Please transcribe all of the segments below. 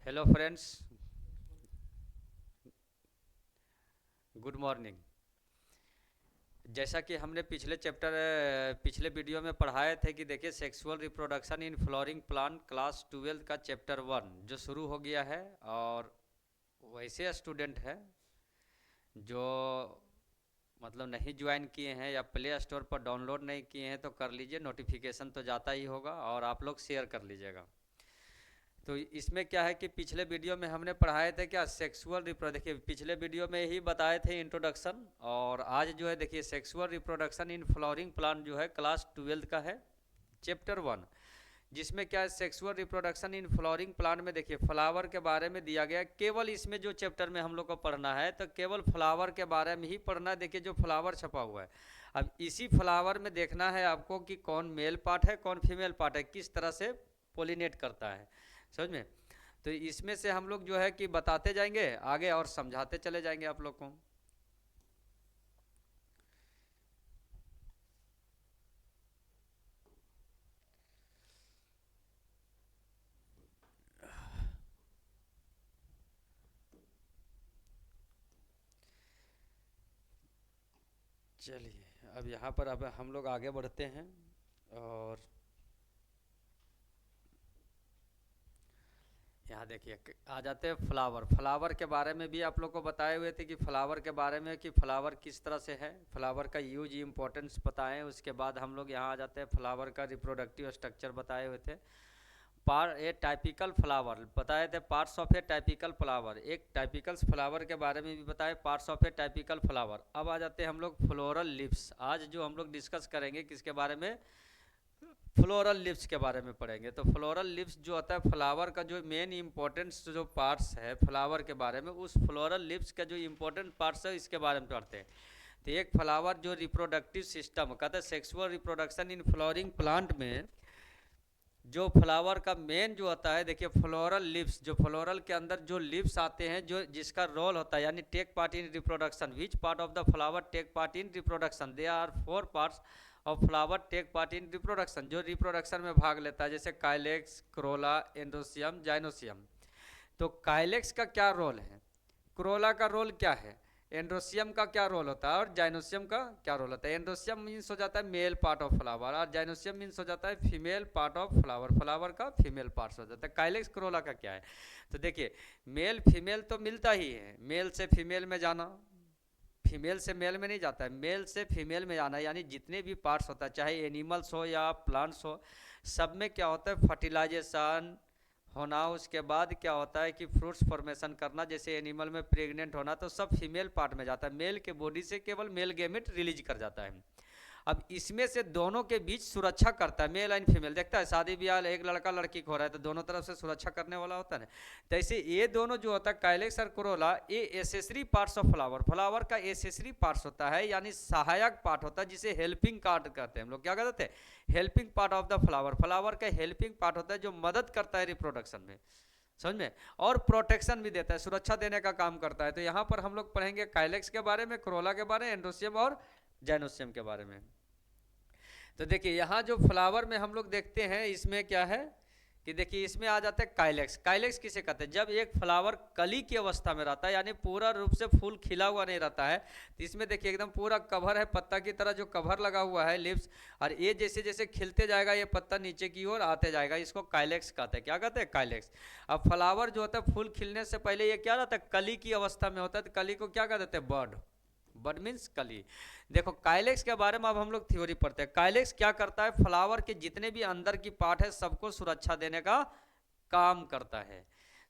Hello friends, good morning. जैसा कि हमने पिछले वीडियो में पढ़ाए थे कि देखिए sexual reproduction in flowering plant class 12 का चैप्टर 1 जो शुरू हो गया है। और वैसे स्टूडेंट है जो मतलब नहीं ज्वाइन किए हैं या प्ले स्टोर पर डाउनलोड नहीं किए हैं तो कर लीजिए, नोटिफिकेशन तो जाता ही होगा और आप लोग शेयर कर लीजिएगा। तो इसमें क्या है कि पिछले वीडियो में हमने पढ़ाए थे क्या सेक्सुअल रिप्रो देखिए पिछले वीडियो में ही बताए थे इंट्रोडक्शन। और आज जो है देखिए sexual reproduction in flowering plant जो है क्लास 12 का है चैप्टर 1, जिसमें क्या है sexual reproduction in flowering plant में देखिए फ्लावर के बारे में दिया गया है। केवल इसमें जो चैप्टर में हम लोग को पढ़ना है तो केवल फ्लावर के बारे में ही पढ़ना है। देखिए जो फ्लावर छपा हुआ है, अब इसी फ्लावर में देखना है आपको कि कौन मेल पार्ट है कौन फीमेल पार्ट है, किस तरह से पोलिनेट करता है, समझ में। तो इसमें से हम लोग जो है कि बताते जाएंगे आगे और समझाते चले जाएंगे आप लोग को। चलिए अब यहाँ पर अब हम लोग आगे बढ़ते हैं और यहाँ देखिए आ जाते हैं फ्लावर। फ्लावर के बारे में भी आप लोग को बताए हुए थे कि फ्लावर के बारे में कि फ्लावर किस तरह से है, फ्लावर का यूज इम्पोर्टेंस बताएं। उसके बाद हम लोग यहाँ आ जाते हैं फ्लावर का रिप्रोडक्टिव स्ट्रक्चर बताए हुए थे। ए टाइपिकल फ्लावर बताए थे, parts of A typical flower, एक टाइपिकल फ्लावर के बारे में भी बताए, parts of A typical flower. अब आ जाते हैं हम लोग फ्लोरल लिप्स। आज जो हम लोग डिस्कस करेंगे किसके बारे में, फ्लोरल लिप्स के बारे में पढ़ेंगे। तो फ्लोरल लिप्स जो होता है फ्लावर का जो मेन इंपॉर्टेंस जो पार्ट्स है फ्लावर के बारे में, उस फ्लोरल लिप्स का जो इंपॉर्टेंट पार्ट्स है इसके बारे में पढ़ते हैं। तो एक फ्लावर जो रिप्रोडक्टिव सिस्टम कहते हैं sexual reproduction in flowering plant में जो फ्लावर का मेन जो होता है देखिए फ्लोरल लिप्स, जो फ्लोरल के अंदर जो लिप्स आते हैं जो जिसका रोल होता है यानी take part in reproduction, which part of the flower take part in reproduction, they are 4 parts of flower take part in reproduction, जो रिप्रोडक्शन में भाग लेता है, जैसे काइलेक्स, क्रोला, एंड्रोसियम, जाइनोसियम। तो काइलेक्स का क्या रोल है, क्रोला का रोल क्या है, एंड्रोसियम का क्या रोल होता है और जाइनोसियम का क्या रोल होता है। एंड्रोसियम मीन्स हो जाता है मेल पार्ट ऑफ फ्लावर और जाइनोसियम मीन्स हो जाता है female part of flower, flower का फीमेल पार्ट हो जाता है। काइलेक्स क्रोला का क्या है, तो देखिए मेल फीमेल तो मिलता ही है, मेल से फीमेल में जाना, फीमेल से मेल में नहीं जाता है, मेल से फीमेल में जाना, यानी जितने भी पार्ट्स होता है चाहे एनिमल्स हो या प्लांट्स हो, सब में क्या होता है फर्टिलाइजेशन होना, उसके बाद क्या होता है कि फ्रूट्स फॉर्मेशन करना, जैसे एनिमल में प्रेग्नेंट होना, तो सब फीमेल पार्ट में जाता है। मेल के बॉडी से केवल मेल गैमेट रिलीज कर जाता है। अब इसमें से दोनों के बीच सुरक्षा करता है, मेल एंड फीमेल देखता है, शादी ब्याह एक लड़का लड़की को हो रहा है तो दोनों तरफ से सुरक्षा करने वाला होता है ना। तो ऐसे ये दोनों जो होता है काइलेक्स और कोरोला, ये accessory parts of flower, flower का एसेसरी पार्ट्स होता है यानी सहायक पार्ट होता है, जिसे हेल्पिंग पार्ट कहते हैं हम लोग, क्या कहते हैं helping part of the flower. Flower का हेल्पिंग पार्ट होता है जो मदद करता है रिप्रोडक्शन में, समझ में, और प्रोटेक्शन भी देता है, सुरक्षा देने का काम करता है। तो यहाँ पर हम लोग पढ़ेंगे काइलेक्स के बारे में, क्रोला के बारे में, एंड्रोसियम और जाइनोसियम के बारे में। तो देखिए यहाँ जो फ्लावर में हम लोग देखते हैं इसमें क्या है कि देखिए इसमें आ जाता है काइलेक्स। काइलेक्स किसे कहते हैं, जब एक फ्लावर कली की अवस्था में रहता है यानी पूरा रूप से फूल खिला हुआ नहीं रहता है, तो इसमें देखिए एकदम पूरा कवर है, पत्ता की तरह जो कवर लगा हुआ है लिप्स, और ये जैसे जैसे खिलते जाएगा ये पत्ता नीचे की ओर आते जाएगा, इसको काइलेक्स कहते हैं। क्या कहते हैं, काइलेक्स। अब फ्लावर जो होता है फूल खिलने से पहले ये क्या रहता है, कली की अवस्था में होता है, तो कली को क्या कहते हैं, बर्ड, बड मीन्स कली। देखो काइलेक्स के बारे में अब हम लोग थ्योरी पढ़ते हैं। काइलेक्स क्या करता है, फ्लावर के जितने भी अंदर की पार्ट है सबको सुरक्षा देने का काम करता है।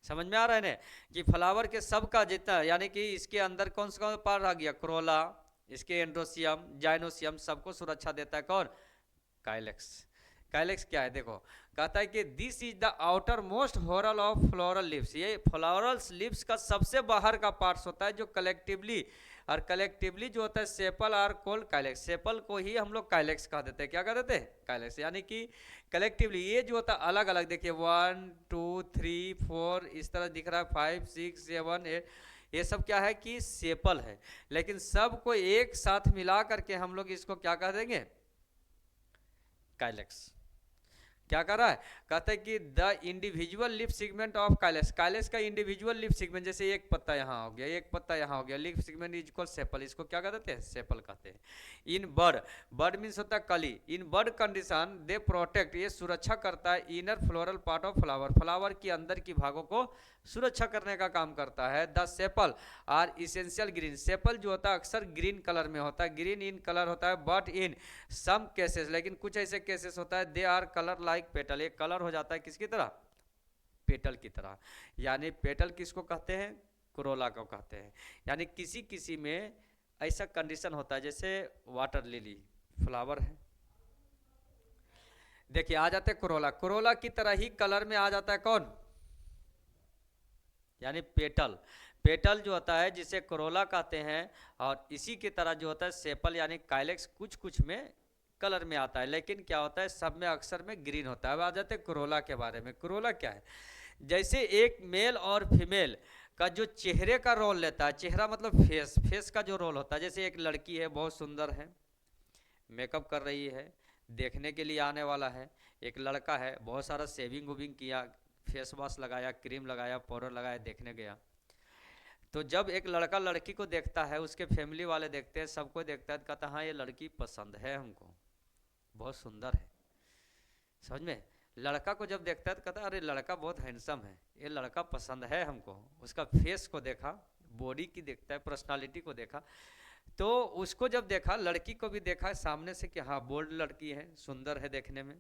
समझ में आ रहा है ना कि फ्लावर के सब का जितना, यानी कि इसके अंदर कौन सा पार्ट आ गया, क्रोला, इसके एंड्रोसियम, जाइनोसियम, सबको सुरक्षा देता है कौन, काइलेक्स। काइलेक्स क्या है देखो, कहता है कि this is the outermost whorl of floral lips, ये फ्लोरल लिप्स का सबसे बाहर का पार्ट्स होता है जो कलेक्टिवली, और कलेक्टिवली जो होता है सेपल आर कोल्ड काइलेक्स, सेपल को ही हम लोग काइलेक्स कह देते हैं। क्या कह देते हैं, काइलेक्स, यानी कि कलेक्टिवली ये जो होता है अलग अलग, देखिए 1 2 3 4 इस तरह दिख रहा है, 5 6 7 8, ये सब क्या है कि सेपल है, लेकिन सबको एक साथ मिला करके हम लोग इसको क्या कह देंगे, काइलेक्स। क्या कर रहा है, कहते हैं कि द इंडिविजुअल लिफ सेगमेंट ऑफ काइलेस, काइलेस का इंडिविजुअल लिफ सेगमेंट, जैसे एक पत्ता यहाँ हो गया, एक पत्ता यहाँ हो गया, लिफ सेगमेंट इज इक्वल सेपल, इसको क्या कहते हैं, सेपल कहते हैं। इन बर्ड, बर्ड मीन्स होता है कली, इन बर्ड कंडीशन दे प्रोटेक्ट, ये सुरक्षा करता है inner floral part of flower, flower के अंदर की भागों को सुरक्षा करने का काम करता है। The sepal are essential green, sepal जो होता है अक्सर ग्रीन कलर में होता है, ग्रीन इन कलर होता है, बट इन सम केसेस, लेकिन कुछ ऐसे केसेस होता है they are colour like petal, एक कलर हो जाता है किसकी तरह, पेटल की तरह। यानी पेटल किसको कहते हैं, कोरोला को कहते हैं। यानी किसी किसी में ऐसा कंडीशन होता है, जैसे वाटर लिली फ्लावर है, देखिए आ जाते हैं कोरोला, कोरोला की तरह ही कलर में आ जाता है कौन, यानी पेटल, पेटल जो होता है जिसे कोरोला कहते हैं, और इसी की तरह जो होता है सेपल यानी काइलेक्स कुछ कुछ में कलर में आता है, लेकिन क्या होता है सब में अक्सर में ग्रीन होता है। अब आ जाते हैं कोरोला के बारे में। कोरोला क्या है, जैसे एक मेल और फीमेल का जो चेहरे का रोल लेता है, चेहरा मतलब फेस, फेस का जो रोल होता है, जैसे एक लड़की है बहुत सुंदर है, मेकअप कर रही है, देखने के लिए आने वाला है, एक लड़का है बहुत सारा सेविंग वुविंग किया, फेस वॉश लगाया, क्रीम लगाया, पाउडर लगाया, देखने गया। तो जब एक लड़का लड़की को देखता है, उसके फैमिली वाले देखते हैं, सबको देखता है, कहता हाँ ये लड़की पसंद है हमको, बहुत सुंदर है, समझ में। लड़का को जब देखता है तो कहता है अरे लड़का बहुत हैंडसम है, ये लड़का पसंद है हमको, उसका फेस को देखा, बॉडी की देखता है, पर्सनालिटी को देखा, तो उसको जब देखा, लड़की को भी देखा सामने से कि हाँ बोल्ड लड़की है, सुंदर है देखने में,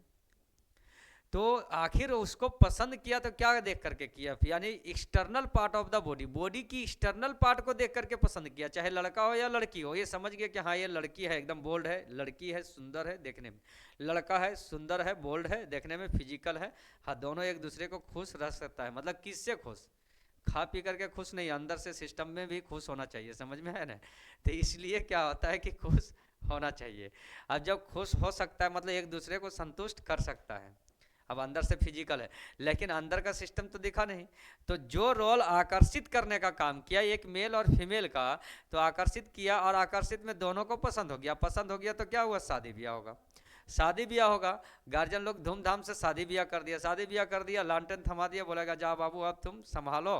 तो आखिर उसको पसंद किया तो क्या देख करके किया, यानी external part of the body, body की एक्सटर्नल पार्ट को देख करके पसंद किया, चाहे लड़का हो या लड़की हो, ये समझ गया कि हाँ ये लड़की है, एकदम बोल्ड है, लड़की है सुंदर है देखने में, लड़का है सुंदर है बोल्ड है देखने में, फिजिकल है, हाँ दोनों एक दूसरे को खुश रह सकता है। मतलब किससे खुश, खा पी करके खुश नहीं, अंदर से सिस्टम में भी खुश होना चाहिए, समझ में है ना। तो इसलिए क्या होता है कि खुश होना चाहिए। अब जब खुश हो सकता है मतलब एक दूसरे को संतुष्ट कर सकता है, अब अंदर से फिजिकल है, लेकिन अंदर का सिस्टम तो दिखा नहीं। तो जो रोल आकर्षित करने का काम किया एक मेल और फीमेल का, तो आकर्षित किया, और आकर्षित में दोनों को पसंद हो गया, पसंद हो गया तो क्या हुआ, शादी ब्याह होगा, शादी ब्याह होगा, गार्जियन लोग धूमधाम से शादी ब्याह कर दिया, शादी ब्याह कर दिया, लालटेन थमा दिया, बोलेगा जा बाबू अब तुम संभालो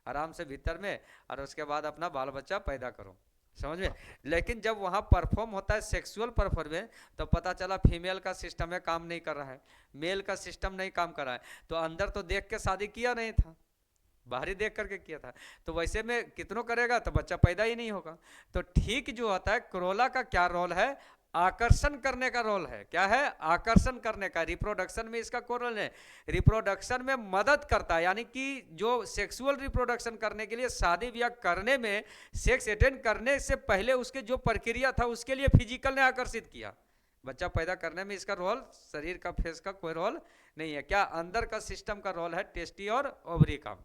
आराम से भीतर में, और उसके बाद अपना बाल बच्चा पैदा करो, समझ में। लेकिन जब वहाँ परफॉर्म होता है सेक्सुअल परफॉर्मेंस, तो पता चला फीमेल का सिस्टम है काम नहीं कर रहा है, मेल का सिस्टम नहीं काम कर रहा है, तो अंदर तो देख के शादी किया नहीं था, बाहरी देख करके किया था, तो वैसे में कितनों करेगा तो बच्चा पैदा ही नहीं होगा। तो ठीक जो होता है कोरोला का क्या रोल है, आकर्षण करने का रोल है, क्या है, आकर्षण करने का, रिप्रोडक्शन में इसका रोल है, रिप्रोडक्शन में मदद करता है, यानी कि जो सेक्सुअल रिप्रोडक्शन करने के लिए शादी ब्याह करने में, सेक्स अटेंड करने से पहले उसके जो प्रक्रिया था उसके लिए फिजिकल ने आकर्षित किया, बच्चा पैदा करने में इसका रोल, शरीर का फेस का कोई रोल नहीं है, क्या अंदर का सिस्टम का रोल है, टेस्टी और ओवरी का।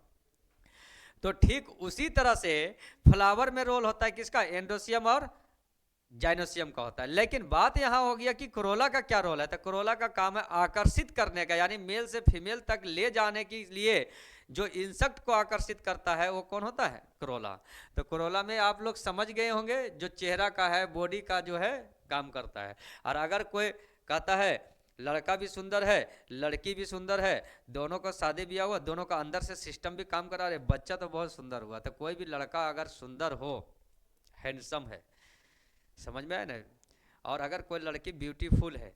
तो ठीक उसी तरह से फ्लावर में रोल होता है किसका, एंडोसियम और जाइनोसियम का होता है। लेकिन बात यहां हो गया कि कोरोला का क्या रोल है, तो कोरोला का काम है आकर्षित करने का, यानी मेल से फीमेल तक ले जाने के लिए जो इंसेक्ट को आकर्षित करता है वो कौन होता है, कोरोला। तो कोरोला में आप लोग समझ गए होंगे जो चेहरा का है, बॉडी का जो है काम करता है। और अगर कोई कहता है लड़का भी सुंदर है लड़की भी सुंदर है, दोनों का शादी ब्याह हुआ, दोनों का अंदर से सिस्टम भी काम करा रहे, बच्चा तो बहुत सुंदर हुआ, तो कोई भी लड़का अगर सुंदर हो, हैंडसम है, समझ में आया ना, और अगर कोई लड़की ब्यूटीफुल है,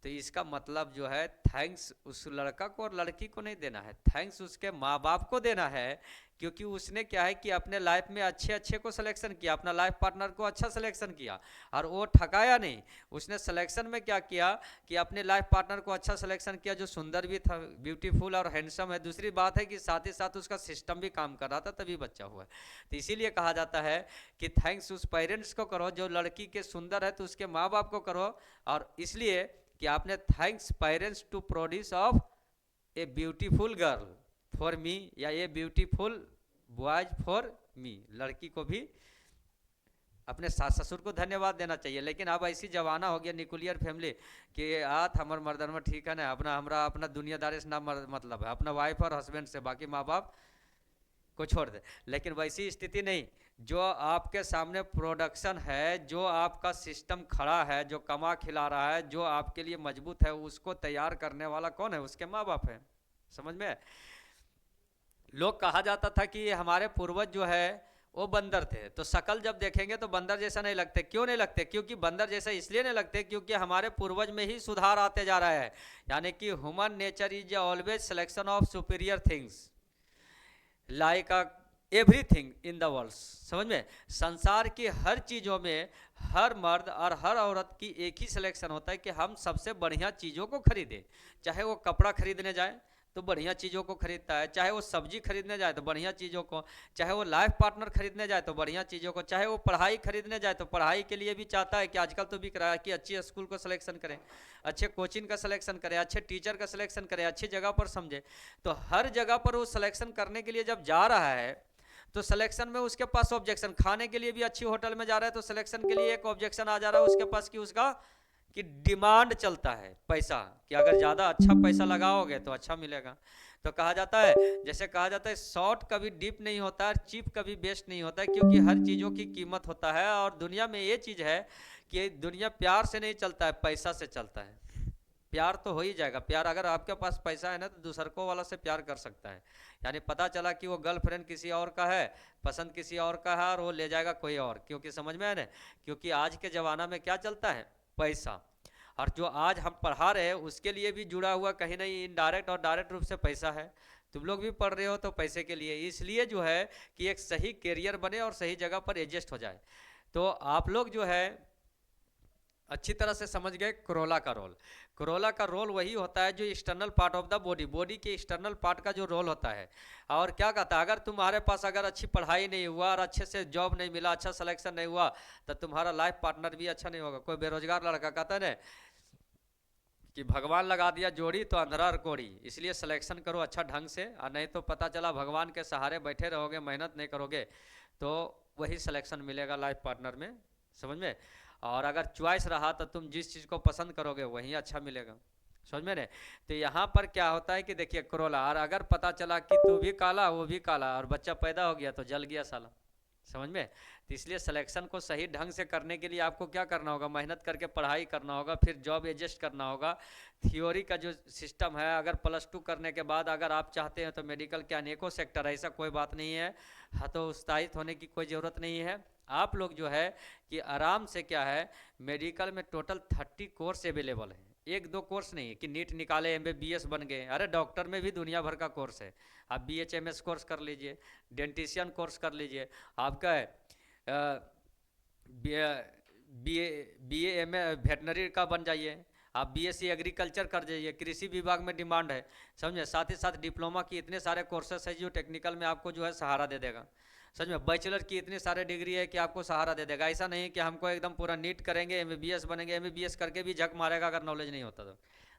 तो इसका मतलब जो है थैंक्स उस लड़का को और लड़की को नहीं देना है, थैंक्स उसके माँ बाप को देना है, क्योंकि उसने क्या है कि अपने लाइफ में अच्छे अच्छे को सिलेक्शन किया, अपना लाइफ पार्टनर को अच्छा सिलेक्शन किया, और वो ठकाया नहीं, उसने सिलेक्शन में क्या किया कि अपने लाइफ पार्टनर को अच्छा सिलेक्शन किया जो सुंदर भी था, ब्यूटीफुल और हैंडसम है। दूसरी बात है कि साथ ही साथ उसका सिस्टम भी काम कर रहा था, तभी बच्चा हुआ। तो इसीलिए कहा जाता है कि थैंक्स उस पेरेंट्स को करो जो लड़की के सुंदर है, तो उसके माँ बाप को करो, और इसलिए कि आपने thanks parents to produce of a beautiful girl for me, या ये ब्यूटीफुल बॉयज फॉर मी, लड़की को भी अपने सास ससुर को धन्यवाद देना चाहिए। लेकिन अब ऐसी जमाना हो गया न्यूक्लियर फैमिली कि आत हमर मर्दन में ठीक है ना, अपना हमरा अपना दुनियादारी से ना मतलब है, अपना वाइफ और हस्बैंड से, बाकी माँ बाप को छोड़ दे। लेकिन वैसी स्थिति नहीं, जो आपके सामने प्रोडक्शन है, जो आपका सिस्टम खड़ा है, जो कमा खिला रहा है, जो आपके लिए मजबूत है, उसको तैयार करने वाला कौन है? उसके माँ बाप है। समझ में? लोग कहा जाता था कि हमारे पूर्वज जो है वो बंदर थे, तो शकल जब देखेंगे तो बंदर जैसा नहीं लगते। क्यों नहीं लगते? क्योंकि बंदर जैसा इसलिए नहीं लगते क्योंकि हमारे पूर्वज में ही सुधार आते जा रहा है। यानी कि human nature is always selection of superior things like everything in the world. समझ में? संसार की हर चीज़ों में हर मर्द और हर औरत की एक ही सिलेक्शन होता है कि हम सबसे बढ़िया चीज़ों को खरीदें। चाहे वो कपड़ा खरीदने जाए तो बढ़िया चीज़ों को खरीदता है, चाहे वो सब्जी खरीदने जाए तो बढ़िया चीज़ों को, चाहे वो लाइफ पार्टनर खरीदने जाए तो बढ़िया चीज़ों को, चाहे वो पढ़ाई खरीदने जाए तो पढ़ाई के लिए भी चाहता है कि आजकल तो बिक रहा है कि अच्छी स्कूल को सिलेक्शन करें, अच्छे कोचिंग का सिलेक्शन करें, अच्छे टीचर का सिलेक्शन करें, अच्छी जगह पर समझे। तो हर जगह पर वो सिलेक्शन करने के लिए जब जा रहा है तो सिलेक्शन में उसके पास ऑब्जेक्शन, खाने के लिए भी अच्छी होटल में जा रहा है तो सिलेक्शन के लिए एक ऑब्जेक्शन आ जा रहा है उसके पास कि उसका कि डिमांड चलता है पैसा, कि अगर ज़्यादा अच्छा पैसा लगाओगे तो अच्छा मिलेगा। तो कहा जाता है, जैसे कहा जाता है, शॉर्ट कभी डीप नहीं होता है, चीप कभी बेस्ट नहीं होता है, क्योंकि हर चीज़ों की कीमत होता है। और दुनिया में ये चीज़ है कि दुनिया प्यार से नहीं चलता है, पैसा से चलता है। प्यार तो हो ही जाएगा, प्यार अगर आपके पास पैसा है ना तो दूसरकों वाला से प्यार कर सकता है। यानी पता चला कि वो गर्लफ्रेंड किसी और का है, पसंद किसी और का है, और वो ले जाएगा कोई और, क्योंकि समझ में है ना, क्योंकि आज के ज़माना में क्या चलता है? पैसा। और जो आज हम पढ़ा रहे हैं उसके लिए भी जुड़ा हुआ कहीं नहीं इनडायरेक्ट और डायरेक्ट रूप से पैसा है। तुम लोग भी पढ़ रहे हो तो पैसे के लिए, इसलिए जो है कि एक सही कैरियर बने और सही जगह पर एडजस्ट हो जाए। तो आप लोग जो है अच्छी तरह से समझ गए कोरोला का रोल। कोरोला का रोल वही होता है जो external part of the body, body के एक्सटर्नल पार्ट का जो रोल होता है। और क्या कहता है, अगर तुम्हारे पास अगर अच्छी पढ़ाई नहीं हुआ और अच्छे से जॉब नहीं मिला, अच्छा सिलेक्शन नहीं हुआ, तो तुम्हारा लाइफ पार्टनर भी अच्छा नहीं होगा। कोई बेरोजगार लड़का कहता है ना कि भगवान लगा दिया जोड़ी तो अंधरा कोड़ी, इसलिए सिलेक्शन करो अच्छा ढंग से, और नहीं तो पता चला भगवान के सहारे बैठे रहोगे, मेहनत नहीं करोगे तो वही सिलेक्शन मिलेगा लाइफ पार्टनर में। समझ में? और अगर चॉइस रहा तो तुम जिस चीज़ को पसंद करोगे वही अच्छा मिलेगा। समझ में? नहीं तो यहाँ पर क्या होता है कि देखिए क्रोला, और अगर पता चला कि तू भी काला वो भी काला और बच्चा पैदा हो गया तो जल गया साला। समझ में? तो इसलिए सिलेक्शन को सही ढंग से करने के लिए आपको क्या करना होगा? मेहनत करके पढ़ाई करना होगा, फिर जॉब एडजस्ट करना होगा। थियोरी का जो सिस्टम है, अगर +2 करने के बाद अगर आप चाहते हैं तो मेडिकल के अनेकों सेक्टर, ऐसा कोई बात नहीं है, हतोत्साहित होने की कोई ज़रूरत नहीं है। आप लोग जो है कि आराम से क्या है, मेडिकल में टोटल 30 कोर्स अवेलेबल है, 1-2 कोर्स नहीं कि नीट निकाले MBBS बन गए। अरे डॉक्टर में भी दुनिया भर का कोर्स है। आप BHMS कोर्स कर लीजिए, डेंटिशियन कोर्स कर लीजिए, आपका BA MA वेटनरी का बन जाइए, आप BSc एग्रीकल्चर कर जाइए, कृषि विभाग में डिमांड है। समझे? साथ ही साथ डिप्लोमा की इतने सारे कोर्सेस है जो टेक्निकल में आपको जो है सहारा दे देगा। समझ में? बैचलर की इतनी सारे डिग्री है कि आपको सहारा दे देगा। ऐसा नहीं कि हमको एकदम पूरा नीट करेंगे MBBS बनेंगे, MBBS करके भी झक मारेगा अगर नॉलेज नहीं होता तो।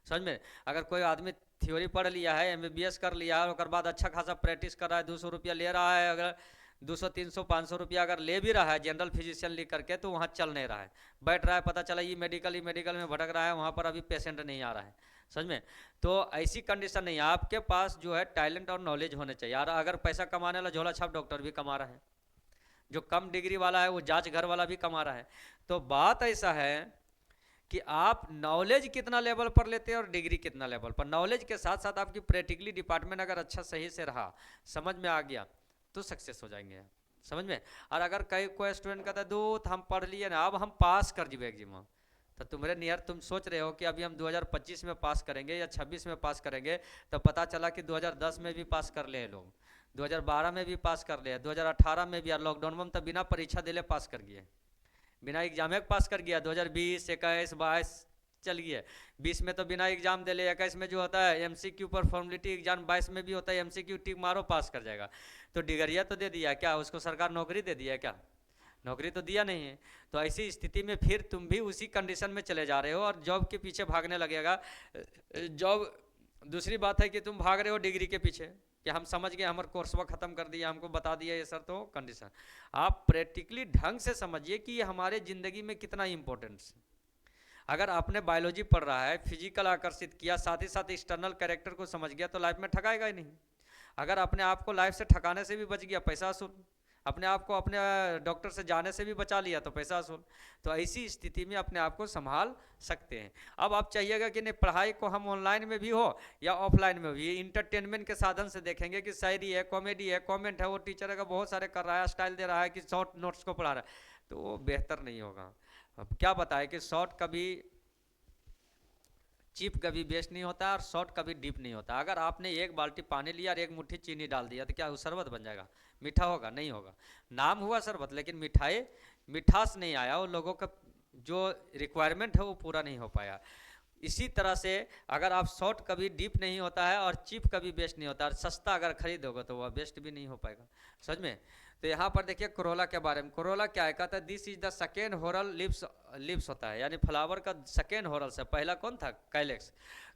समझ में? अगर कोई आदमी थ्योरी पढ़ लिया है, MBBS कर लिया है, और बाद अच्छा खासा प्रैक्टिस कर रहा है, 200 रुपया ले रहा है, अगर 200 300 500 रुपया अगर ले भी रहा है जनरल फिजिशियन लिख करके, तो वहाँ चल नहीं रहा है, बैठ रहा है, पता चला ये मेडिकल में भटक रहा है, वहाँ पर अभी पेशेंट नहीं आ रहा है। समझ में? तो ऐसी कंडीशन नहीं है, आपके पास जो है टैलेंट और नॉलेज होने चाहिए। यार अगर पैसा कमाने वाला झोला छाप डॉक्टर भी कमा रहा है, जो कम डिग्री वाला है वो जांच घर वाला भी कमा रहा है। तो बात ऐसा है कि आप नॉलेज कितना लेवल पर लेते हैं और डिग्री कितना लेवल पर। नॉलेज के साथ साथ आपकी प्रैक्टिकली डिपार्टमेंट अगर अच्छा सही से रहा, समझ में आ गया, तो सक्सेस हो जाएंगे। समझ में? और अगर कोई स्टूडेंट कहता है दूत हम पढ़ लिए ना, अब हम पास कर जीवे एग्जाम, तो तुम्हारे नियर तुम सोच रहे हो कि अभी हम 2025 में पास करेंगे या 26 में पास करेंगे, तो पता चला कि 2010 में भी पास कर ले लोग, 2012 में भी पास कर ले, 2018 में भी, और लॉकडाउन में तो बिना परीक्षा दिले पास कर गए, बिना एग्जाम पास कर गया। 2020 21 22 चल गया, 20 में तो बिना एग्जाम दिले, 21 में जो होता है MCQ पर फॉर्मेलिटी एग्जाम, 22 में भी होता है MCQ, टिक मारो पास कर जाएगा। तो डिगरिया तो दे दिया क्या, उसको सरकार नौकरी दे दिया क्या? नौकरी तो दिया नहीं है। तो ऐसी स्थिति में फिर तुम भी उसी कंडीशन में चले जा रहे हो और जॉब के पीछे भागने लगेगा। जॉब, दूसरी बात है कि तुम भाग रहे हो डिग्री के पीछे कि हम समझ गए, हमारे कोर्सवा ख़त्म कर दिया, हमको बता दिया ये सर, तो कंडीशन। आप प्रैक्टिकली ढंग से समझिए कि ये हमारे ज़िंदगी में कितना इम्पोर्टेंस। अगर आपने बायोलॉजी पढ़ रहा है, फिजिकल आकर्षित किया, साथ ही साथ एक्सटर्नल कैरेक्टर को समझ गया, तो लाइफ में ठगाएगा ही नहीं। अगर अपने आप को लाइफ से ठकाने से भी बच गया, पैसा वसूल। अपने आप को अपने डॉक्टर से जाने से भी बचा लिया तो पैसा वसूल। तो ऐसी स्थिति में अपने आप को संभाल सकते हैं। अब आप चाहिएगा कि नहीं, पढ़ाई को हम ऑनलाइन में भी हो या ऑफलाइन में भी, इंटरटेनमेंट के साधन से देखेंगे कि शायरी है, कॉमेडी है, कमेंट है, वो टीचर अगर बहुत सारे कर रहा है, स्टाइल दे रहा है कि शॉर्ट नोट्स को पढ़ा रहा है, तो वो बेहतर नहीं होगा। अब क्या बताए कि शॉर्ट कभी चीप कभी बेस्ट नहीं होता और शॉर्ट कभी डीप नहीं होता। अगर आपने एक बाल्टी पानी लिया और एक मुट्ठी चीनी डाल दिया तो क्या वो शरबत बन जाएगा? मीठा होगा? नहीं होगा। नाम हुआ शरबत, लेकिन मिठास नहीं आया, वो लोगों का जो रिक्वायरमेंट है वो पूरा नहीं हो पाया। इसी तरह से अगर आप शॉर्ट कभी डीप नहीं होता है और चीप कभी बेस्ट नहीं होता, और सस्ता अगर खरीदोगे तो वह बेस्ट भी नहीं हो पाएगा, समझ में। तो यहाँ पर देखिए कोरोला के बारे में, कोरोला क्या है, कहता है this is the second whorl lips होता है, यानी फ्लावर का सेकेंड होरल से पहला कौन था? काइलेक्स।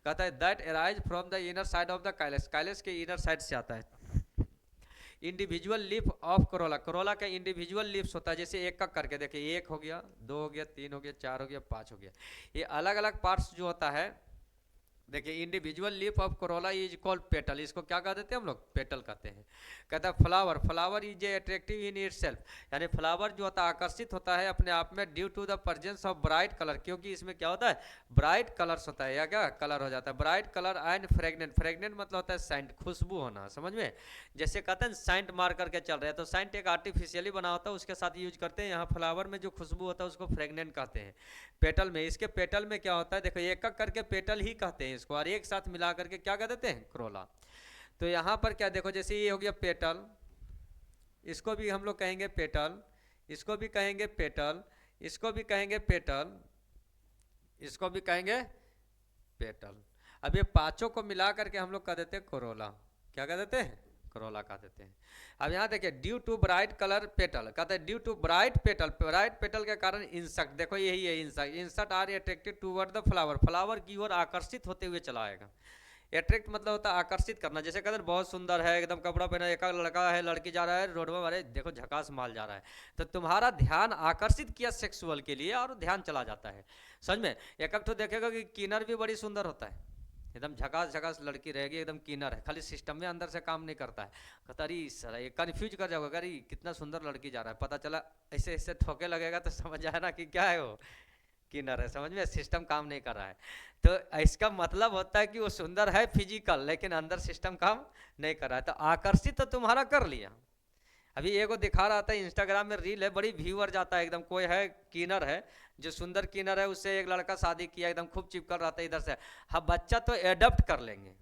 कहता है that arise from the inner side of the calyx, calyx के इनर साइड से आता है। Individual leaf of corolla, corolla का इंडिविजुअल लीव्स होता है, जैसे एक का करके देखिए, एक हो गया, दो हो गया, तीन हो गया, चार हो गया, पाँच हो गया, ये अलग अलग पार्ट्स जो होता है। देखिए individual leaf of Corolla is called petal, इसको क्या कह देते हैं हम लोग? पेटल कहते हैं। कहता है flower, flower is a attractive in itself, यानी फ्लावर जो होता है आकर्षित होता है अपने आप में, due to the presence of bright colour, क्योंकि इसमें क्या होता है? ब्राइट कलर्स होता है, या क्या कलर हो जाता है, bright colour and fragrant, fragrant मतलब होता है सेंट, खुशबू होना, समझ में। जैसे कहते हैं सेंट मार करके चल रहे हैं, तो सेंट एक आर्टिफिशियली बना होता है, उसके साथ यूज करते हैं। यहाँ फ्लावर में जो खुशबू होता है उसको फ्रेगनेंट कहते हैं। पेटल में, इसके पेटल में क्या होता है, देखो एक एक करके पेटल ही कहते हैं इसको, और एक साथ मिला करके क्या कह देते हैं? क्रोला। तो यहाँ पर क्या देखो, जैसे ये हो गया पेटल, इसको भी हम लोग कहेंगे पेटल, इसको भी कहेंगे पेटल, इसको भी कहेंगे पेटल, इसको भी कहेंगे पेटल। अब ये पांचों को मिला करके हम लोग कह देते हैं कोरोला। क्या कह देते हैं? कोरोला कह देते हैं। अब यहाँ देखिए due to bright colour petal, कहते हैं due to bright petal, bright petal के कारण इंसेक्ट, देखो यही है insect, insect are attracted toward the flower, flower की ओर आकर्षित होते हुए चला आएगा। अट्रैक्ट मतलब होता है आकर्षित करना, जैसे कहते हैं बहुत सुंदर है, एकदम कपड़ा पहना, एक लड़का है, लड़की जा रहा है रोड में, अरे देखो झकास माल जा रहा है, तो तुम्हारा ध्यान आकर्षित किया सेक्सुअल के लिए और ध्यान चला जाता है, समझ में। एक तो देखेगा कि किनर भी बड़ी सुंदर होता है, एकदम झकास झकास लड़की रहेगी, एकदम किनर है, खाली सिस्टम में अंदर से काम नहीं करता है। कहता अरे सर ये कन्फ्यूज कर जाओगे, अरे कितना सुंदर लड़की जा रहा है, पता चला ऐसे ऐसे ठोके लगेगा तो समझ जाए ना कि क्या है वो किनर है, समझ में, सिस्टम काम नहीं कर रहा है। तो इसका मतलब होता है कि वो सुंदर है फिजिकल, लेकिन अंदर सिस्टम काम नहीं कर रहा है, तो आकर्षित तो तुम्हारा कर लिया। अभी एगो दिखा रहा था इंस्टाग्राम में रील है, बड़ी व्यूअर जाता है, एकदम कोई है किनर है, जो सुंदर किनर है, उससे एक लड़का शादी किया, एकदम खूब चिपकल रहा था इधर से। हाँ बच्चा तो एडप्ट कर लेंगे,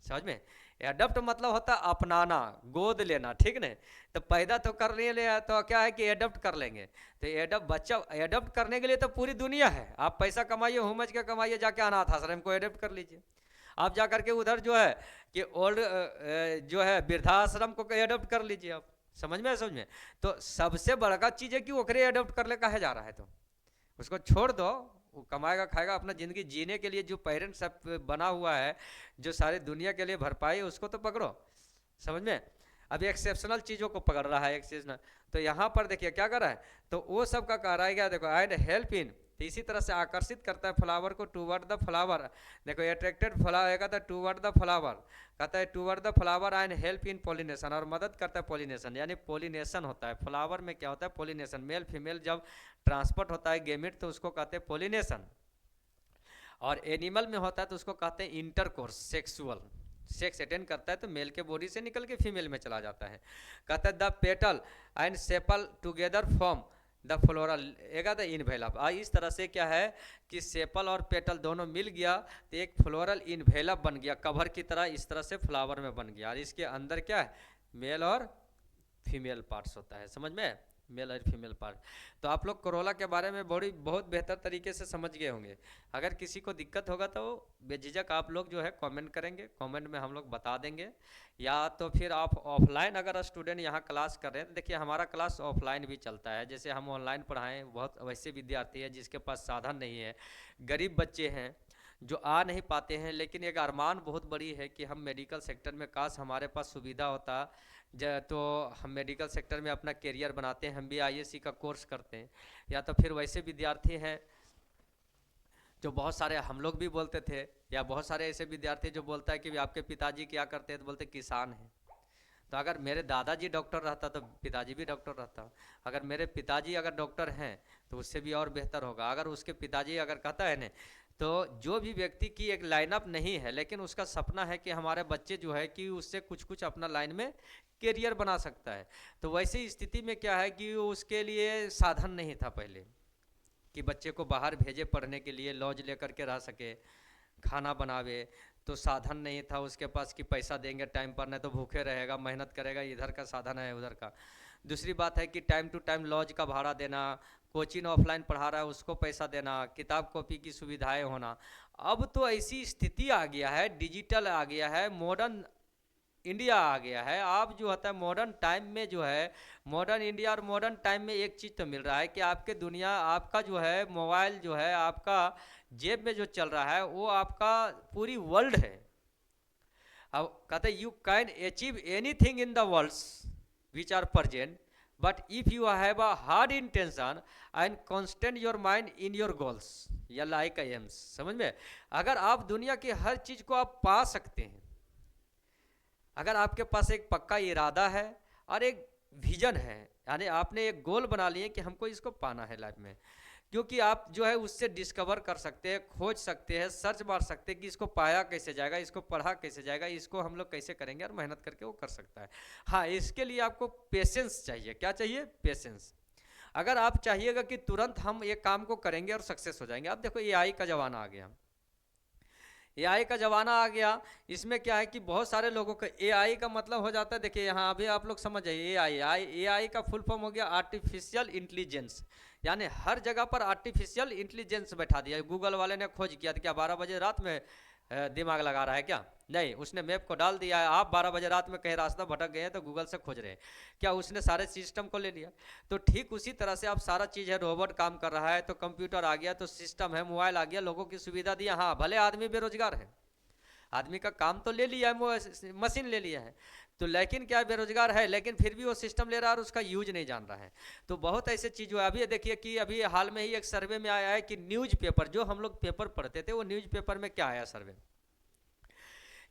समझ में। एडप्ट मतलब होता है अपनाना, गोद लेना, ठीक नहीं। तो पैदा तो कर ले तो क्या है कि एडप्ट कर लेंगे। तो एडप्ट बच्चा एडप्ट करने के लिए तो पूरी दुनिया है, आप पैसा कमाइए, हुमज के कमाइए, जाके अनाथ आश्रम को एडप्ट कर लीजिए। आप जा करके उधर जो है कि ओल्ड जो है वृद्धाश्रम को एडप्ट कर लीजिए आप, समझ में। तो सबसे बड़का चीज़ है कि ओकरे एडप्ट कर ले कहे जा रहा है, तो उसको छोड़ दो, वो कमाएगा खाएगा, अपना ज़िंदगी जीने के लिए जो पेरेंट्स सब बना हुआ है, जो सारी दुनिया के लिए भरपाई, उसको तो पकड़ो, समझ में। अभी एक्सेप्शनल चीज़ों को पकड़ रहा है एक्सेप्शनल। तो यहाँ पर देखिए क्या कर रहा है, तो वो सब का कह रहा है क्या, देखो एंड हेल्प इन, तो इसी तरह से आकर्षित करता है फ्लावर को टूवर्ड द फ्लावर। देखो अट्रैक्टेड फ्लावर कहता है टूवर्ड द फ्लावर, कहता है toward the flower and help in pollination, और मदद करता है पॉलिनेशन, यानी पॉलिनेशन होता है फ्लावर में, क्या होता है पॉलिनेशन, मेल फीमेल जब ट्रांसपोर्ट होता है गेमिट तो उसको कहते हैं पॉलिनेशन। और एनिमल में होता है तो उसको कहते हैं इंटरकोर्स, सेक्सुअल, सेक्स अटेंड करता है तो मेल के बॉडी से निकल के फीमेल में चला जाता है। कहता है the petal and sepal together form the floral, एक आता है इनवेलप। इस तरह से क्या है कि सेपल और पेटल दोनों मिल गया तो एक फ्लोरल इनवेलप बन गया, कवर की तरह, इस तरह से फ्लावर में बन गया। और इसके अंदर क्या है, मेल और फीमेल पार्ट्स होता है, समझ में, मेल और फीमेल पार्ट। तो आप लोग कोरोला के बारे में बहुत बेहतर तरीके से समझ गए होंगे। अगर किसी को दिक्कत होगा तो बेझिझक आप लोग जो है कमेंट करेंगे, कमेंट में हम लोग बता देंगे। या तो फिर आप ऑफलाइन अगर स्टूडेंट यहाँ क्लास कर रहे हैं तो देखिए हमारा क्लास ऑफलाइन भी चलता है, जैसे हम ऑनलाइन पढ़ाएं, बहुत वैसे विद्यार्थी हैं जिसके पास साधन नहीं है, गरीब बच्चे हैं जो आ नहीं पाते हैं, लेकिन एक अरमान बहुत बड़ी है कि हम मेडिकल सेक्टर में काश हमारे पास सुविधा होता, तो हम मेडिकल सेक्टर में अपना करियर बनाते हैं, हम भी आईएससी का कोर्स करते हैं। या तो फिर वैसे विद्यार्थी हैं जो बहुत सारे हम लोग भी बोलते थे, या बहुत सारे ऐसे विद्यार्थी जो बोलता है कि आपके पिताजी क्या करते हैं, तो बोलते किसान हैं, तो अगर मेरे दादाजी डॉक्टर रहता तो पिताजी भी डॉक्टर रहता। अगर मेरे पिताजी अगर डॉक्टर हैं तो उससे भी और बेहतर होगा। अगर उसके पिताजी अगर कहता है ना, तो जो भी व्यक्ति की एक लाइनअप नहीं है लेकिन उसका सपना है कि हमारे बच्चे जो है कि उससे कुछ कुछ अपना लाइन में करियर बना सकता है, तो वैसी स्थिति में क्या है कि उसके लिए साधन नहीं था पहले कि बच्चे को बाहर भेजे पढ़ने के लिए, लॉज लेकर के रह सके, खाना बनावे, तो साधन नहीं था उसके पास कि पैसा देंगे टाइम पर, नहीं तो भूखे रहेगा, मेहनत करेगा, इधर का साधन है उधर का। दूसरी बात है कि टाइम टू टाइम लॉज का भाड़ा देना, कोचिंग ऑफलाइन पढ़ा रहा है उसको पैसा देना, किताब कॉपी की सुविधाएं होना। अब तो ऐसी स्थिति आ गया है, डिजिटल आ गया है, मॉडर्न इंडिया आ गया है। आप जो होता है मॉडर्न टाइम में जो है, मॉडर्न इंडिया और मॉडर्न टाइम में एक चीज़ तो मिल रहा है कि आपके दुनिया, आपका जो है मोबाइल जो है आपका जेब में जो चल रहा है वो आपका पूरी वर्ल्ड है। अब कहते you can achieve anything in the world which are present, but if you have a hard intention and constant your mind in your goals या लाइक एम्स, समझ में? अगर आप दुनिया की हर चीज़ को आप पा सकते हैं, अगर आपके पास एक पक्का इरादा है और एक विजन है, यानी आपने एक गोल बना लिए कि हमको इसको पाना है लाइफ में, क्योंकि आप जो है उससे डिस्कवर कर सकते हैं, खोज सकते हैं, सर्च मार सकते हैं कि इसको पाया कैसे जाएगा, इसको पढ़ा कैसे जाएगा, इसको हम लोग कैसे करेंगे, और मेहनत करके वो कर सकता है। हाँ, इसके लिए आपको पेशेंस चाहिए। क्या चाहिए? पेशेंस। अगर आप चाहिएगा कि तुरंत हम एक काम को करेंगे और सक्सेस हो जाएंगे, अब देखो एआई का ज़माना आ गया, एआई का ज़माना आ गया। इसमें क्या है कि बहुत सारे लोगों का एआई का मतलब हो जाता है, देखिए यहाँ अभी आप लोग समझ जाइए, एआई का फुल फॉर्म हो गया आर्टिफिशियल इंटेलिजेंस, यानी हर जगह पर आर्टिफिशियल इंटेलिजेंस बैठा दिया। गूगल वाले ने खोज किया, तो क्या 12 बजे रात में दिमाग लगा रहा है क्या? नहीं, उसने मैप को डाल दिया है, आप 12 बजे रात में कहीं रास्ता भटक गए हैं तो गूगल से खोज रहे हैं, क्या उसने सारे सिस्टम को ले लिया? तो ठीक उसी तरह से आप सारा चीज़ है, रोबोट काम कर रहा है तो कंप्यूटर आ गया, तो सिस्टम है, मोबाइल आ गया, लोगों की सुविधा दिया। हाँ, भले आदमी बेरोजगार है, आदमी का काम तो ले लिया है, मशीन ले लिया है, तो लेकिन क्या बेरोजगार है, लेकिन फिर भी वो सिस्टम ले रहा है और उसका यूज नहीं जान रहा है। तो बहुत ऐसे चीज़ हुआ। अभी देखिए कि अभी हाल में ही एक सर्वे में आया है कि न्यूज़पेपर, जो हम लोग पेपर पढ़ते थे, वो न्यूज़पेपर में क्या आया सर्वे,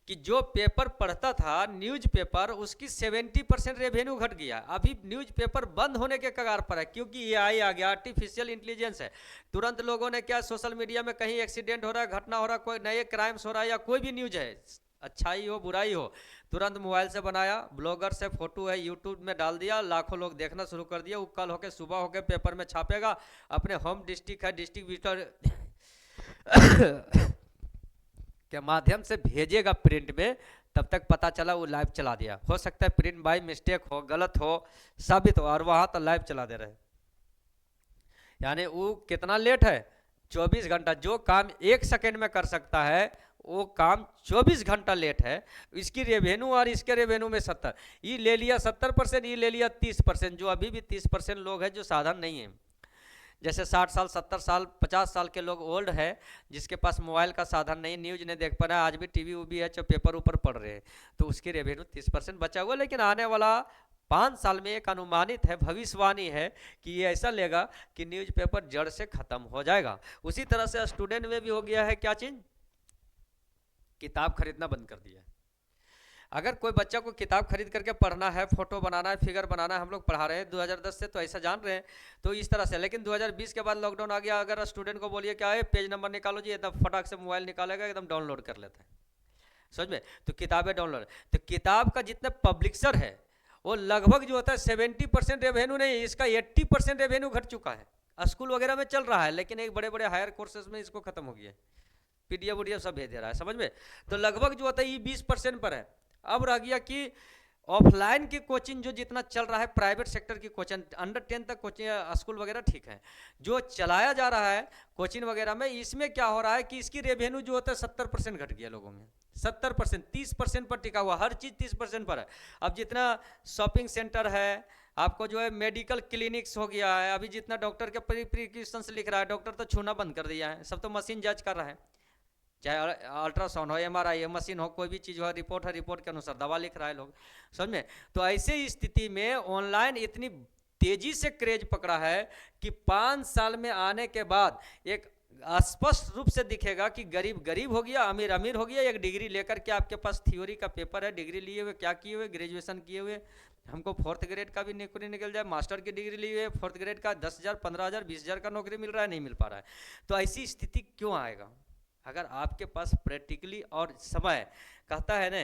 कि जो पेपर पढ़ता था न्यूज़पेपर, उसकी 70% रेवेन्यू घट गया। अभी न्यूज़पेपर बंद होने के कगार पर है, क्योंकि एआई आ गया, आर्टिफिशियल इंटेलिजेंस है। तुरंत लोगों ने क्या, सोशल मीडिया में कहीं एक्सीडेंट हो रहा है, घटना हो रहा है, कोई नए क्राइम्स हो रहा है, या कोई भी न्यूज है, अच्छाई हो बुराई हो, तुरंत मोबाइल से बनाया, ब्लॉगर से फोटो है, यूट्यूब में डाल दिया, लाखों लोग देखना शुरू कर दिया। वो कल होके सुबह होके पेपर में छापेगा, अपने होम डिस्ट्रिक्ट है, डिस्ट्रिक्ट विजिटर के माध्यम से भेजेगा प्रिंट में, तब तक पता चला वो लाइव चला दिया। हो सकता है प्रिंट बाय मिस्टेक हो, गलत हो, साबित हो, और वहां तो लाइव चला दे रहे। यानी वो कितना लेट है? 24 घंटा। जो काम 1 सेकेंड में कर सकता है वो काम 24 घंटा लेट है। इसकी रेवेन्यू और इसके रेवेन्यू में 70, ये ले लिया 70%, ये ले लिया 30%। जो अभी भी 30% लोग हैं जो साधन नहीं है, जैसे 60 साल 70 साल 50 साल के लोग ओल्ड है, जिसके पास मोबाइल का साधन नहीं, न्यूज़ नहीं देख पा रहा है, आज भी टीवी उवी है, जो पेपर ऊपर पढ़ रहे हैं, तो उसकी रेवेन्यू 30% बचा हुआ। लेकिन आने वाला 5 साल में एक अनुमानित है, भविष्यवाणी है कि ये ऐसा लेगा कि न्यूज़पेपर जड़ से खत्म हो जाएगा। उसी तरह से स्टूडेंट में भी हो गया है क्या चीज़, किताब खरीदना बंद कर दिया है। अगर कोई बच्चा को किताब खरीद करके पढ़ना है, फोटो बनाना है, फिगर बनाना है, हम लोग पढ़ा रहे हैं 2010 से, तो ऐसा जान रहे हैं, तो इस तरह से। लेकिन 2020 के बाद लॉकडाउन आ गया, अगर स्टूडेंट को बोलिए क्या है, पेज नंबर निकालो जी, एकदम फटाक से मोबाइल निकालेगा, एकदम डाउनलोड कर लेता है, समझ में? तो किताबें डाउनलोड, तो किताब का जितना पब्लिशर है वो लगभग जो होता है 70% रेवेन्यू नहीं, इसका 80% रेवेन्यू घट चुका है। स्कूल वगैरह में चल रहा है, लेकिन एक बड़े बड़े हायर कोर्सेज में इसको खत्म हो गया है, पीडीएफ वुडीएफ सब भेज दे रहा है, समझ में? तो लगभग जो होता है ये 20% पर है। अब रह गया कि ऑफलाइन की कोचिंग जो जितना चल रहा है, प्राइवेट सेक्टर की कोचिंग, अंडर 10 तक कोचिंग स्कूल वगैरह ठीक है, जो चलाया जा रहा है कोचिंग वगैरह में, इसमें क्या हो रहा है कि इसकी रेवेन्यू जो होता है 70% घट गया लोगों में, 70%, 30% पर टिका हुआ, हर चीज़ 30% पर है। अब जितना शॉपिंग सेंटर है, आपको जो है मेडिकल क्लिनिक्स हो गया है, अभी जितना डॉक्टर के प्रिस्क्रिप्शंस लिख रहा है, डॉक्टर तो छूना बंद कर दिया है, सब तो मशीन जज कर रहा है, चाहे अल्ट्रासाउंड हो, एमआरआई मशीन हो, कोई भी चीज़ हो, रिपोर्ट है, रिपोर्ट के अनुसार दवा लिख रहा है लोग, समझ में? तो ऐसे स्थिति में ऑनलाइन इतनी तेजी से क्रेज पकड़ा है कि 5 साल में आने के बाद एक स्पष्ट रूप से दिखेगा कि गरीब गरीब हो गया, अमीर अमीर हो गया। एक डिग्री लेकर के आपके पास थ्योरी का पेपर है, डिग्री लिए हुए, क्या किए हुए, ग्रेजुएशन किए हुए, हमको 4th ग्रेड का भी नौकरी निकल जाए, मास्टर की डिग्री लिए हुए 4th ग्रेड का 10,000 15,000 20,000 का नौकरी मिल रहा है, नहीं मिल पा रहा है। तो ऐसी स्थिति क्यों आएगा? अगर आपके पास प्रैक्टिकली और समय, कहता है ना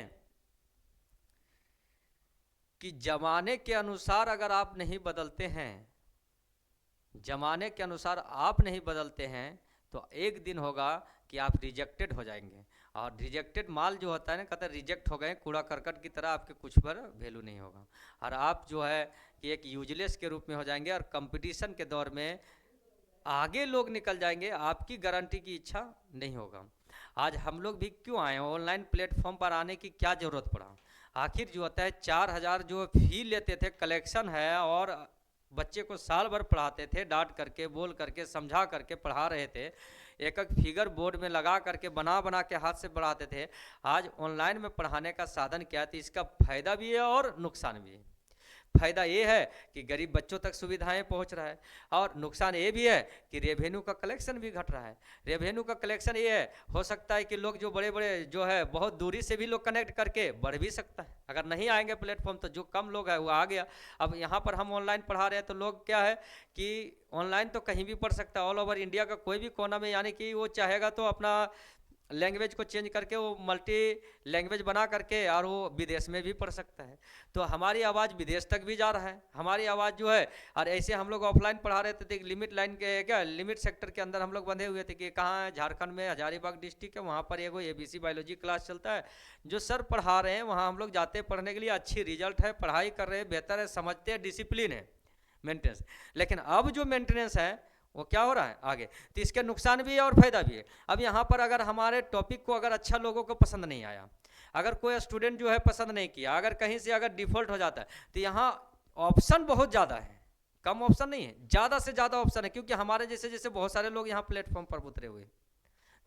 कि जमाने के अनुसार अगर आप नहीं बदलते हैं, जमाने के अनुसार आप नहीं बदलते हैं, तो एक दिन होगा कि आप रिजेक्टेड हो जाएंगे। और रिजेक्टेड माल जो होता है ना, कहते हैं रिजेक्ट हो गए कूड़ा करकट की तरह, आपके कुछ पर वैल्यू नहीं होगा, और आप जो है कि एक यूजलेस के रूप में हो जाएंगे, और कंपटीशन के दौर में आगे लोग निकल जाएंगे, आपकी गारंटी की इच्छा नहीं होगा। आज हम लोग भी क्यों आए, ऑनलाइन प्लेटफॉर्म पर आने की क्या ज़रूरत पड़ा? आखिर जो होता है 4,000 जो फी लेते थे, कलेक्शन है, और बच्चे को साल भर पढ़ाते थे, डांट करके, बोल करके, समझा करके पढ़ा रहे थे, एक एक फिगर बोर्ड में लगा करके बना बना के हाथ से पढ़ाते थे। आज ऑनलाइन में पढ़ाने का साधन क्या है? तो इसका फायदा भी है और नुकसान भी है। फायदा ये है कि गरीब बच्चों तक सुविधाएं पहुंच रहा है, और नुकसान ये भी है कि रेवेन्यू का कलेक्शन भी घट रहा है। रेवेन्यू का कलेक्शन ये है, हो सकता है कि लोग जो बड़े बड़े जो है बहुत दूरी से भी लोग कनेक्ट करके बढ़ भी सकता है। अगर नहीं आएंगे प्लेटफॉर्म तो जो कम लोग है वो आ गया। अब यहाँ पर हम ऑनलाइन पढ़ा रहे हैं तो लोग क्या है कि ऑनलाइन तो कहीं भी पढ़ सकता है, ऑल ओवर इंडिया का कोई भी कोना में, यानी कि वो चाहेगा तो अपना लैंग्वेज को चेंज करके वो मल्टी लैंग्वेज बना करके और वो विदेश में भी पढ़ सकता है। तो हमारी आवाज़ विदेश तक भी जा रहा है, हमारी आवाज़ जो है। और ऐसे हम लोग ऑफलाइन पढ़ा रहे थे तो एक लिमिट लाइन के क्या लिमिट सेक्टर के अंदर हम लोग बंधे हुए थे कि कहाँ है, झारखंड में हजारीबाग डिस्ट्रिक्ट है, वहाँ पर एगो ABC बायोलॉजी क्लास चलता है, जो सर पढ़ा रहे हैं वहाँ हम लोग जाते हैं पढ़ने के लिए, अच्छी रिजल्ट है, पढ़ाई कर रहे हैं, बेहतर है, समझते हैं, डिसिप्लिन है, मेंटेनेंस। लेकिन अब जो मेंटेनेंस है वो क्या हो रहा है आगे, तो इसके नुकसान भी है और फायदा भी है। अब यहाँ पर अगर हमारे टॉपिक को अगर अच्छा लोगों को पसंद नहीं आया, अगर कोई स्टूडेंट जो है पसंद नहीं किया, अगर कहीं से अगर डिफ़ॉल्ट हो जाता है, तो यहाँ ऑप्शन बहुत ज़्यादा है, कम ऑप्शन नहीं है, ज़्यादा से ज़्यादा ऑप्शन है, क्योंकि हमारे जैसे जैसे बहुत सारे लोग यहाँ प्लेटफॉर्म पर उतरे हुए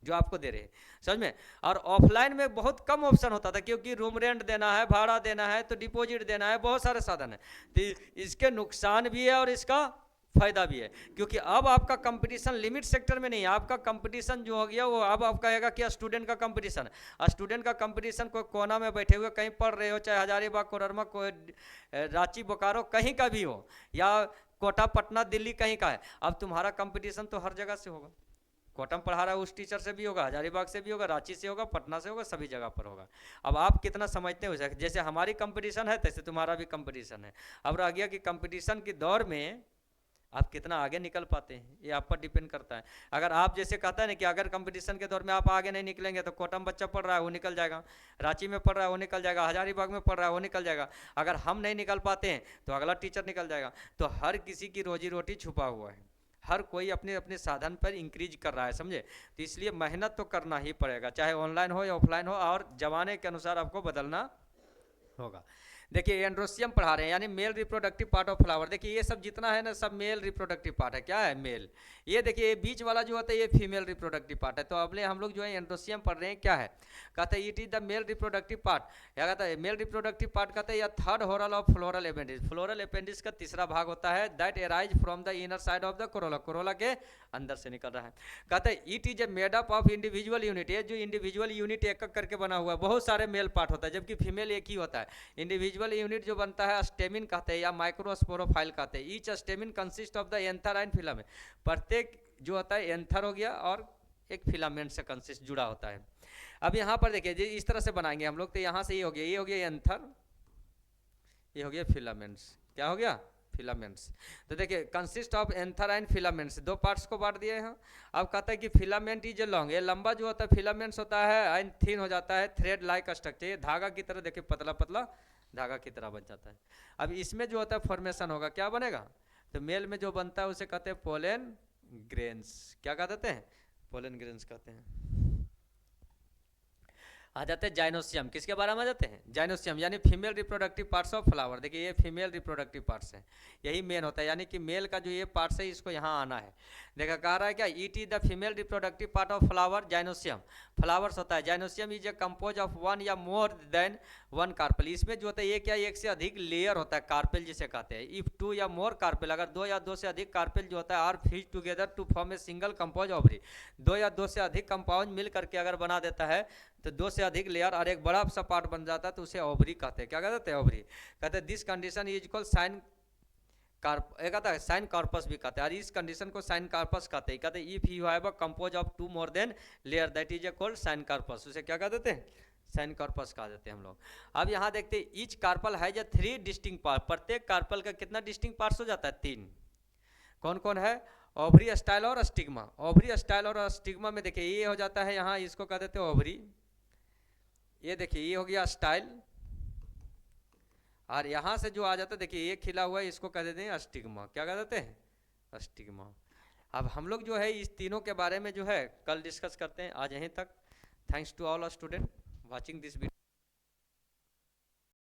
जो आपको दे रहे हैं, समझ में। और ऑफलाइन में बहुत कम ऑप्शन होता था, क्योंकि रूम रेंट देना है, भाड़ा देना है, तो डिपॉजिट देना है, बहुत सारे साधन है। तो इसके नुकसान भी है और इसका फायदा भी है, क्योंकि अब आपका कंपटीशन लिमिट सेक्टर में नहीं है, आपका कंपटीशन जो हो गया वो अब आप कहेगा कि स्टूडेंट का कंपटीशन, स्टूडेंट का कंपटीशन कोई कोना में बैठे हुए कहीं पढ़ रहे हो, चाहे हजारीबाग, कोडरमा, कोई रांची, बोकारो, कहीं का भी हो, या कोटा, पटना, दिल्ली, कहीं का है, अब तुम्हारा कंपटीशन तो हर जगह से होगा। कोटा में पढ़ा रहा है उस टीचर से भी होगा, हजारीबाग से भी होगा, रांची से होगा, पटना से होगा, सभी जगह पर होगा। अब आप कितना समझते हो, जैसे हमारी कंपटीशन है तैसे तुम्हारा भी कंपटीशन है। अब रह गया कि कंपटीशन के दौर में आप कितना आगे निकल पाते हैं, ये आप पर डिपेंड करता है। अगर आप जैसे कहता है ना कि अगर कंपटीशन के दौर में आप आगे नहीं निकलेंगे तो कोटा में बच्चा पढ़ रहा है वो निकल जाएगा, रांची में पढ़ रहा है वो निकल जाएगा, हजारीबाग में पढ़ रहा है वो निकल जाएगा। अगर हम नहीं निकल पाते हैं तो अगला टीचर निकल जाएगा। तो हर किसी की रोजी रोटी छुपा हुआ है, हर कोई अपने अपने साधन पर इंक्रीज कर रहा है, समझे। तो इसलिए मेहनत तो करना ही पड़ेगा, चाहे ऑनलाइन हो या ऑफलाइन हो, और जमाने के अनुसार आपको बदलना होगा। देखिए एंड्रोसियम पढ़ा रहे हैं, यानी mail reproductive part of flower. देखिए ये सब जितना है ना, सब मेल रिप्रोडक्टिव पार्ट है। क्या है? मेल। ये देखिए ये बीच वाला जो होता है ये फीमेल रिप्रोडक्टिव पार्ट है। तो अगले हम लोग जो है एंड्रोसियम पढ़ रहे हैं, क्या है? कहते हैं it is the male reproductive part. क्या कहता है? मेल रिप्रोडक्टिव पार्ट कहते हैं या third whorl of floral appendix. Floral appendix का तीसरा भाग होता है, that arise from the inner side of the corolla. Corolla के अंदर से निकल रहा है। कहते हैं it is a made up of individual unit. ये जो इंडिविजुअल यूनिट एक एक करके बना हुआ है, बहुत सारे मेल पार्ट होता है, जबकि फीमेल एक ही होता है। इंडिविजुअल यूनिट जो बनता है स्टेमिन कहते हैं या माइक्रोस्पोरोफाइल कहते हैं। Each stamen consist of the anther and filament. प्रत्येक जो होता है एंथर हो गया और एक फिलामेंट से कंसिस्ट जुड़ा होता है। अब यहाँ पर देखिए जी इस तरह से बनाएंगे हम लोग। तो यहाँ से ये हो गया, ये हो गया एंथर, ये हो गया फिलामेंट्स। क्या हो गया? फिलामेंट्स। तो देखिए consist of anther and filaments, दो पार्ट्स को बांट दिए हैं। अब कहता है कि फिलामेंट इज लॉन्ग, ये लंबा जो होता है फिलामेंट्स होता है एंड थिन हो जाता है, थ्रेड लाइक स्ट्रक्चर। ये धागा की तरह देखिए पतला पतला धागा की तरह बन जाता है। अब इसमें जो होता है फॉर्मेशन होगा, क्या बनेगा? तो मेल में जो बनता है उसे कहते हैं पोलन ग्रेन्स। क्या कहते हैं? पोलन ग्रेन्स कहते हैं। आ जाते हैं जाइनोसियम। किसके बारे में आ जाते हैं? जाइनोसियम, यानी female reproductive parts of flower. देखिए ये फीमेल रिप्रोडक्टिव पार्ट्स है, यही मेन होता है, यानी कि मेल का जो ये पार्ट्स है इसको यहाँ आना है। देखा कह रहा है क्या, it is the female reproductive part of flower gynoecium. Flowers होता है gynoecium is a compose of one या मोर देन वन कार्पेल। इसमें जो होता है ये क्या, एक से अधिक लेयर होता है, कार्पेल जिसे कहते हैं। इफ टू या मोर कार्पेल, अगर दो या दो से अधिक कार्पेल जो होता है are fuse together to form a single compose ovary, दो या दो से अधिक कंपाउंड मिल करके अगर बना देता है तो दो से अधिक लेयर और एक बड़ा सा पार्ट बन जाता है, तो उसे ओवरी कहते हैं। क्या कहते हैं? ओवरी कहते हैं। This condition is called syncarp, एक आता है साइन कार्पस भी कहते हैं, और इस कंडीशन को साइन कार्पस कहते हैं। कहते हैं if you have a compose of two more than layer that is a called syncarpous, उसे क्या कह देते हैं? साइन कार्पस कह देते हैं हम लोग। अब यहाँ देखते हैं ईच कार्पल है जो 3 डिस्टिंक्ट पार्ट, प्रत्येक कार्पल का कितना डिस्टिंक्ट पार्ट्स हो जाता है? 3। कौन कौन है? ओवरी, स्टाइल और स्टिग्मा। ओवरी, स्टाइल और स्टिग्मा में देखिए ये हो जाता है, यहाँ इसको कह देते हैं ओवरी, ये देखिए ये हो गया स्टाइल, और यहाँ से जो आ जाता है देखिए ये खिला हुआ है, इसको कह देते हैं स्टिग्मा। क्या कह देते हैं? स्टिग्मा। अब हम लोग जो है इस तीनों के बारे में जो है कल डिस्कस करते हैं। आज यहीं तक। Thanks to all student watching this video.